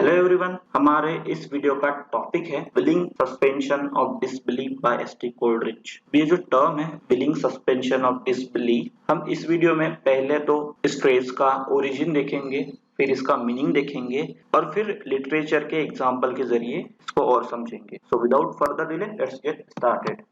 Hello everyone, हमारे इस video का टॉपिक है willing suspension of disbelief by ST Coleridge. ये जो टर्म है विलिंग सस्पेंशन ऑफ डिसबिलीफ, हम इस वीडियो में पहले तो इस फ्रेज का ओरिजिन देखेंगे, फिर इसका मीनिंग देखेंगे और फिर लिटरेचर के एग्जाम्पल के जरिए इसको और समझेंगे। So without further delay let's get started.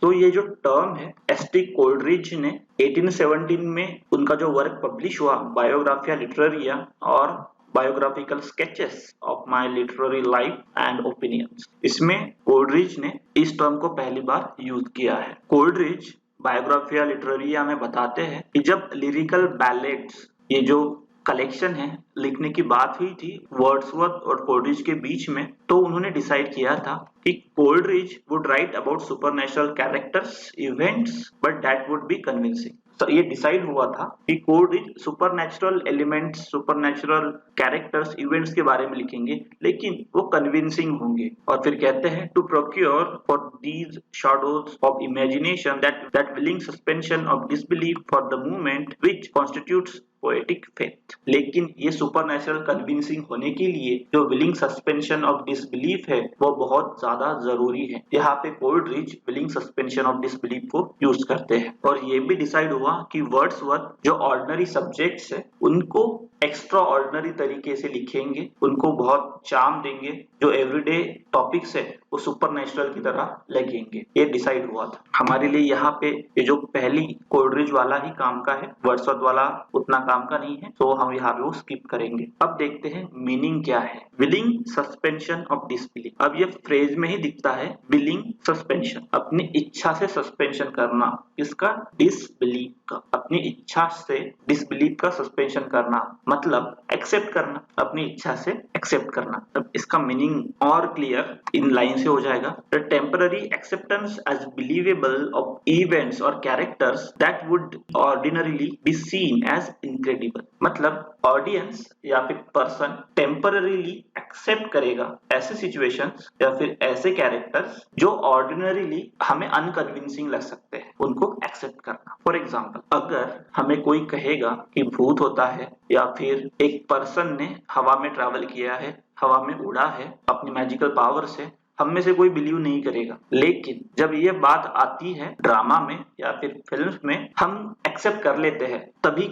तो ये जो टर्म है एसटी कोल्ड्रिच ने 1817 में उनका जो वर्क पब्लिश हुआ बायोग्राफिया लिटरेरिया और biographical sketches of my literary life and opinions, इसमें कोल्ड्रिच ने इस टर्म को पहली बार यूज किया है। कोल्ड्रिच बायोग्राफिया लिटरेरिया में बताते हैं कि जब लिरिकल बैलेड्स, ये जो कलेक्शन है, लिखने की बात हुई थी वर्ड्सवर्थ और कोल्ड्रिच के बीच में, तो उन्होंने डिसाइड किया था कि Coleridge would write about supernatural characters, events, but that would be convincing. तो ये डिसाइड हुआ था कि Coleridge supernatural elements, supernatural characters, events के बारे में लिखेंगे, लेकिन वो कन्विंसिंग होंगे। और फिर कहते हैं to procure for these shadows of imagination that willing suspension of disbelief for the moment which constitutes poetic faith. लेकिन ये सुपरनैचुरल कन्विंसिंग होने के लिए जो विलिंग सस्पेंशन ऑफ डिसबिलीफ है वो बहुत ज्यादा जरूरी है। यहाँ पे कोल्ड्रिच विलिंग सस्पेंशन ऑफ डिसबिलीफ को यूज करते हैं। और ये भी डिसाइड हुआ कि वर्ड्सवर्थ जो ऑर्डिनरी सब्जेक्ट्स है उनको एक्स्ट्रा ऑर्डिनरी तरीके से लिखेंगे, उनको बहुत चार्म देंगे, जो एवरीडे टॉपिक्स है वो सुपरनैचुरल की तरह लगेंगे। ये डिसाइड हुआ था। हमारे लिए यहाँ पे ये जो पहली कोल्ड्रिच वाला ही काम का है, वर्ड्सवर्थ वाला उतना काम का नहीं है, तो हम यहाँ पे वो स्किप करेंगे। अब देखते हैं मीनिंग क्या है विलिंग सस्पेंशन ऑफ डिसबिलीफ। अब ये फ्रेज में ही दिखता है विलिंग सस्पेंशन, अपनी इच्छा से सस्पेंशन करना। किसका? डिसबिलीफ का। अपनी इच्छा से डिसबिलीफ का सस्पेंशन करना मतलब एक्सेप्ट करना, अपनी इच्छा से एक्सेप्ट करना। अब इसका मीनिंग और क्लियर इन लाइन से हो जाएगा। The temporary acceptance as believable of events और characters that would ordinarily be seen as incredible. मतलब ऑडियंस या फिर पर्सन टेम्पररीली एक्सेप्ट करेगा ऐसे सिचुएशंस या फिर ऐसे कैरेक्टर्स जो ऑर्डिनरीली हमें अनकन्विंसिंग लग सकते हैं, उनको एक्सेप्ट करना। फॉर एग्जाम्पल, अगर हमें कोई कहेगा कि भूत होता है या फिर एक पर्सन ने हवा में ट्रैवल किया है, हवा में उड़ा है अपनी मैजिकल पावर से, हम में से कोई बिलीव नहीं करेगा। लेकिन जब ये बात आती है ड्रामा में या फिर फिल्म में, हम एक्सेप्ट कर लेते हैं। तभी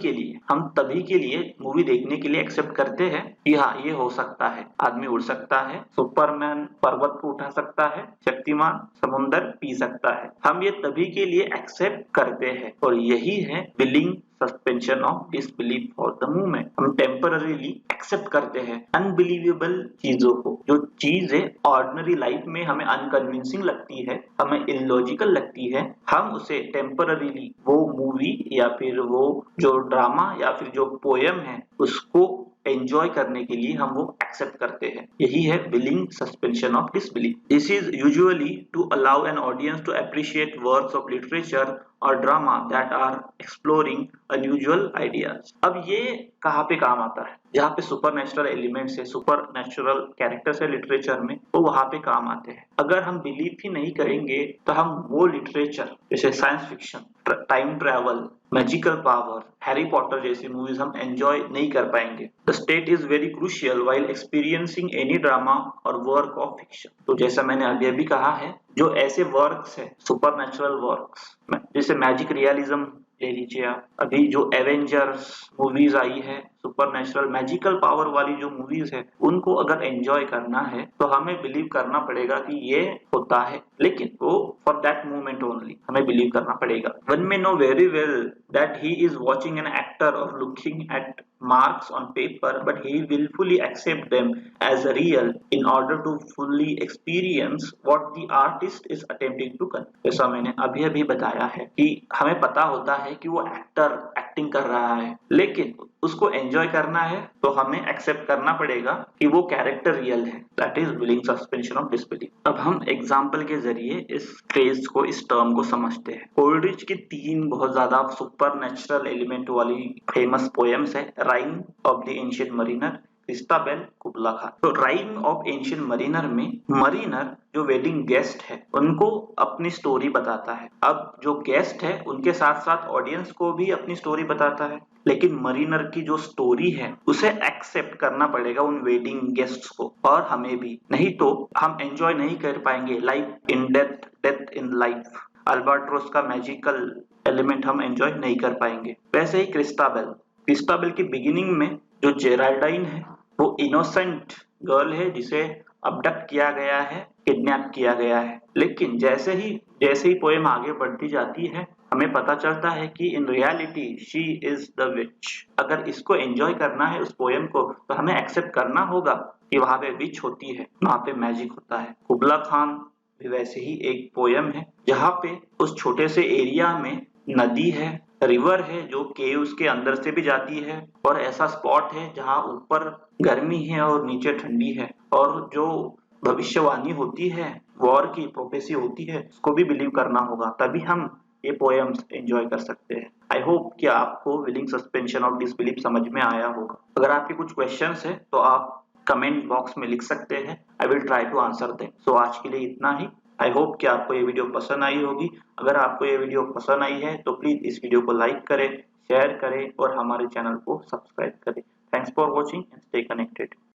के लिए मूवी देखने के लिए एक्सेप्ट करते हैं कि हाँ ये हो सकता है, आदमी उड़ सकता है, सुपरमैन पर्वत को उठा सकता है, शक्तिमान समुंदर पी सकता है। हम ये तभी के लिए एक्सेप्ट करते हैं और यही है willing suspension of disbelief for the movement. हम टेम्पररीली एक्सेप्ट करते हैं अनबिलीवेबल चीजों को। जो चीजें ऑर्डिनरी लाइफ में हमें अनकन्विंसिंग लगती है, हमें इलॉजिकल लगती है, हम उसे टेम्पररीली वो मूवी या फिर वो जो ड्रामा या फिर जो पोएम है उसको एंजॉय करने के लिए हम वो एक्सेप्ट करते हैं। यही है willing suspension of disbelief. This is usually to allow an audience to appreciate works of literature और drama that are exploring unusual ideas. अब ये कहाँ पे काम आता है? जहाँ पे सुपरनैचुरल एलिमेंट्स है, सुपरनैचुरल कैरेक्टर्स है लिटरेचर में, तो वहां पे काम आते हैं। अगर हम बिलीव ही नहीं करेंगे तो हम वो लिटरेचर जैसे science fiction, time travel, magical power, Harry Potter जैसी मूवीज हम एंजॉय नहीं कर पाएंगे। The state is very crucial while experiencing any drama और वर्क ऑफ फिक्शन। तो जैसा मैंने अभी अभी कहा है, जो ऐसे वर्क्स है सुपरनैचुरल वर्क्स, जैसे मैजिक रियलिज्म ले लीजिए आप, अभी जो एवेंजर्स मूवीज आई है, सुपरनैचुरल मैजिकल पावर वाली जो मूवीज है, उनको अगर एंजॉय करना है तो हमें बिलीव करना पड़ेगा कि ये होता है, लेकिन वो फॉर दैट मोमेंट ओनली हमें बिलीव करना पड़ेगा। One may know very well that he is watching an actor और looking at marks on paper, but he willfully accept them as real in order to fully experience what the artist is attempting to convey। जैसा मैंने अभी अभी बताया है कि हमें पता होता है कि वो एक्टर एक्टिंग कर रहा है, लेकिन उसको एंजॉय करना है तो हमें एक्सेप्ट करना पड़ेगा कि वो कैरेक्टर रियल है। That is willing suspension of disbelief. अब हम एग्जाम्पल के जरिए इस फ्रेज को, इस टर्म को समझते हैं। कोल्ड्रिच की 3 बहुत ज्यादा सुपर नेचुरल एलिमेंट वाली फेमस पोएम्स है, Rime of the Ancient Mariner, Christabel Kubla Khan. तो राइम ऑफ एंशिएंट मरीनर में मरीनर जो वेडिंग गेस्ट है उनको अपनी स्टोरी बताता है। अब जो गेस्ट है उनके साथ साथ ऑडियंस को भी अपनी स्टोरी बताता है, लेकिन मरीनर की जो स्टोरी है उसे एक्सेप्ट करना पड़ेगा उन वेडिंग गेस्ट्स को और हमें भी, नहीं तो हम एंजॉय नहीं कर पाएंगे life in death, death in life. Albatross का मैजिकल एलिमेंट हम एंजॉय नहीं कर पाएंगे। वैसे ही क्रिस्टाबेल की बिगिनिंग में जो जेराल्डाइन है वो इनोसेंट गर्ल है जिसे अबडक्ट किया गया है, किडनैप किया गया है। लेकिन जैसे ही पोएम आगे बढ़ती जाती है हमें पता चलता है कि in reality she is the which. अगर इसको एंजॉय करना है उस पोएम को तो हमें एक्सेप्ट करना होगा कि वहां पे विच होती है, वहां पे मैजिक होता है। कुबला खान भी वैसे ही एक पोएम है जहाँ पे उस छोटे से एरिया में नदी है, रिवर है जो केव्स के अंदर से भी जाती है और ऐसा स्पॉट है जहाँ ऊपर गर्मी है और नीचे ठंडी है, और जो भविष्यवाणी होती है, वॉर की प्रोफेसी होती है, उसको भी बिलीव करना होगा, तभी हम ये पोएम्स एंजॉय कर सकते हैं। आई होप कि आपको विलिंग सस्पेंशन ऑफ डिसबिलीफ समझ में आया होगा। अगर आपके कुछ क्वेश्चंस है तो आप कमेंट बॉक्स में लिख सकते हैं, I will try to answer them. So आज के लिए इतना ही। आई होप कि आपको ये वीडियो पसंद आई होगी। अगर आपको ये वीडियो पसंद आई है तो प्लीज इस वीडियो को लाइक करें, शेयर करें और हमारे चैनल को सब्सक्राइब करें। Thanks for watching and stay connected.